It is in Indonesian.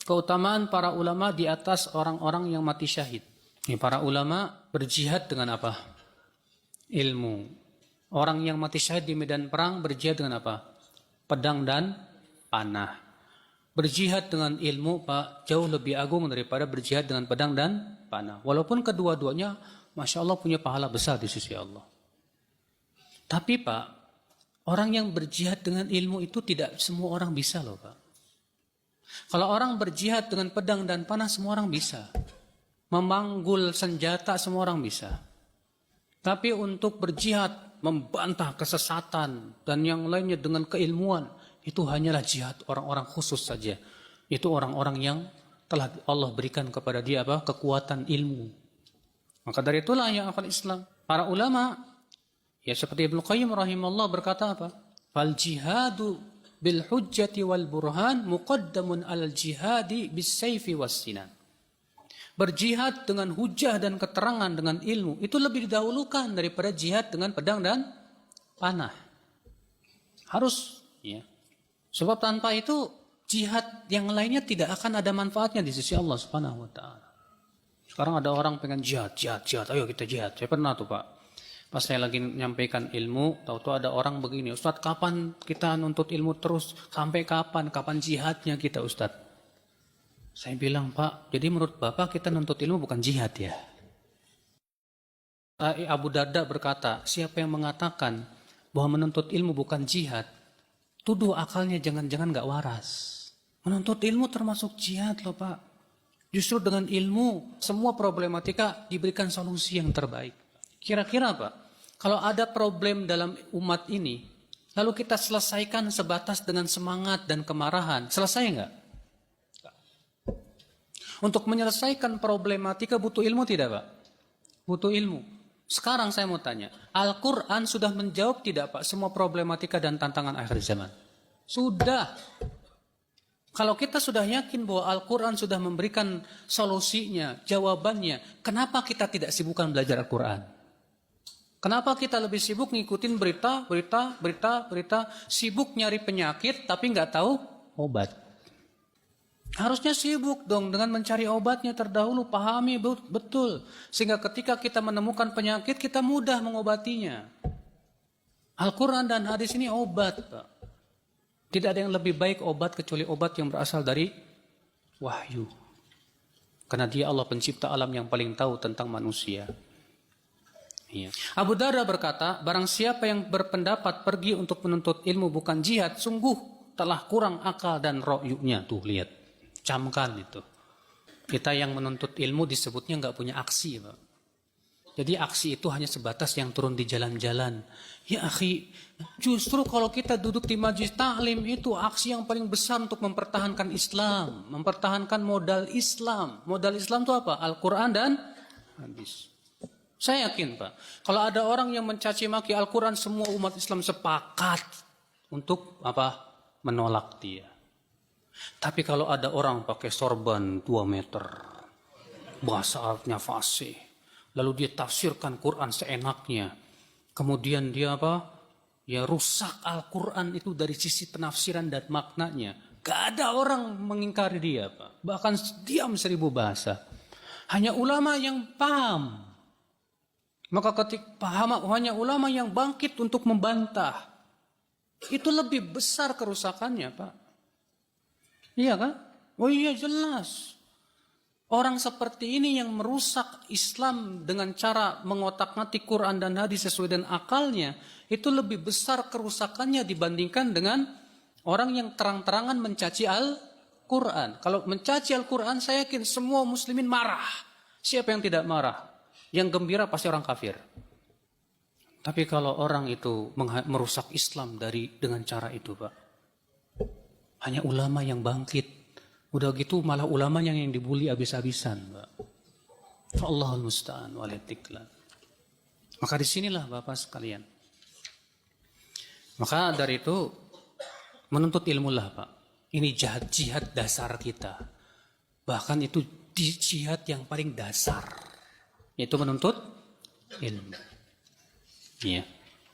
keutamaan para ulama di atas orang-orang yang mati syahid. Ini para ulama berjihad dengan apa? Ilmu. Orang yang mati syahid di medan perang berjihad dengan apa? Pedang dan panah. Berjihad dengan ilmu, Pak, jauh lebih agung daripada berjihad dengan pedang dan panah. Walaupun kedua-duanya, Masya Allah, punya pahala besar di sisi Allah. Tapi, Pak, orang yang berjihad dengan ilmu itu tidak semua orang bisa loh, Pak. Kalau orang berjihad dengan pedang dan panah, semua orang bisa. Memanggul senjata, semua orang bisa. Tapi untuk berjihad, membantah kesesatan, dan yang lainnya dengan keilmuan, itu hanyalah jihad orang-orang khusus saja. Itu orang-orang yang telah Allah berikan kepada dia apa? Kekuatan ilmu. Maka dari itulah yang akan Islam. Para ulama, ya seperti Ibnu Qayyim rahimahullah berkata apa? Fal jihadu bil hujjati wal burhan muqaddamun al jihadi bis sayfi was sinan. Berjihad dengan hujah dan keterangan dengan ilmu itu lebih didahulukan daripada jihad dengan pedang dan panah. Harus, ya. Sebab tanpa itu jihad yang lainnya tidak akan ada manfaatnya di sisi Allah Subhanahu wa taala. Sekarang ada orang pengen jihad, ayo kita jihad. Saya pernah tuh, Pak. Pas saya lagi menyampaikan ilmu, tahu-tahu ada orang begini, Ustadz, kapan kita nuntut ilmu terus? Sampai kapan? Kapan jihadnya kita, Ustadz? Saya bilang, Pak, jadi menurut Bapak kita nuntut ilmu bukan jihad ya? Abu Darda berkata, siapa yang mengatakan bahwa menuntut ilmu bukan jihad, tuduh akalnya jangan-jangan gak waras. Menuntut ilmu termasuk jihad loh, Pak. Justru dengan ilmu, semua problematika diberikan solusi yang terbaik. Kira-kira, Pak, kalau ada problem dalam umat ini, lalu kita selesaikan sebatas dengan semangat dan kemarahan, selesai nggak? Untuk menyelesaikan problematika butuh ilmu tidak, Pak? Butuh ilmu. Sekarang saya mau tanya, Al-Quran sudah menjawab tidak, Pak, semua problematika dan tantangan akhir zaman? Sudah. Kalau kita sudah yakin bahwa Al-Quran sudah memberikan solusinya, jawabannya, kenapa kita tidak sibukkan belajar Al-Quran? Kenapa kita lebih sibuk ngikutin berita, sibuk nyari penyakit tapi nggak tahu obat? Harusnya sibuk dong dengan mencari obatnya terdahulu, pahami betul. Sehingga ketika kita menemukan penyakit, kita mudah mengobatinya. Al-Quran dan hadis ini obat, Pak. Tidak ada yang lebih baik obat kecuali obat yang berasal dari wahyu. Karena dia Allah pencipta alam yang paling tahu tentang manusia. Iya. Abu Darda berkata, barang siapa yang berpendapat pergi untuk menuntut ilmu bukan jihad, sungguh telah kurang akal dan ro'yunya. Tuh lihat, camkan itu. Kita yang menuntut ilmu disebutnya nggak punya aksi, Pak. Jadi aksi itu hanya sebatas yang turun di jalan-jalan. Ya akhi, justru kalau kita duduk di majelis taklim itu aksi yang paling besar untuk mempertahankan Islam, mempertahankan modal Islam. Modal Islam itu apa? Al-Quran dan hadis. Saya yakin, Pak, kalau ada orang yang mencaci maki Al-Quran, semua umat Islam sepakat untuk apa? Menolak dia. Tapi kalau ada orang pakai sorban 2 meter, bahasa Arabnya fasih, lalu dia tafsirkan Quran seenaknya, kemudian dia apa? Ya rusak Al-Quran itu dari sisi penafsiran dan maknanya. Gak ada orang mengingkari dia, Pak. Bahkan diam 1000 bahasa. Hanya ulama yang paham. Maka ketika paham, hanya ulama yang bangkit untuk membantah. Itu lebih besar kerusakannya, Pak. Iya kan? Oh iya jelas. Orang seperti ini yang merusak Islam dengan cara mengotak-ngatik Quran dan hadis sesuai dengan akalnya, itu lebih besar kerusakannya dibandingkan dengan orang yang terang-terangan mencaci Al-Quran. Kalau mencaci Al-Quran, saya yakin semua muslimin marah. Siapa yang tidak marah? Yang gembira pasti orang kafir. Tapi kalau orang itu merusak Islam dengan cara itu, Pak, hanya ulama yang bangkit. Udah gitu malah ulama yang dibully habis-habisan, Pak. Allahul musta'an walitiklan. Maka disinilah Bapak sekalian. Maka dari itu menuntut ilmu lah, Pak. Ini jihad dasar kita. Bahkan itu jihad yang paling dasar. Yaitu menuntut ilmu. Iya.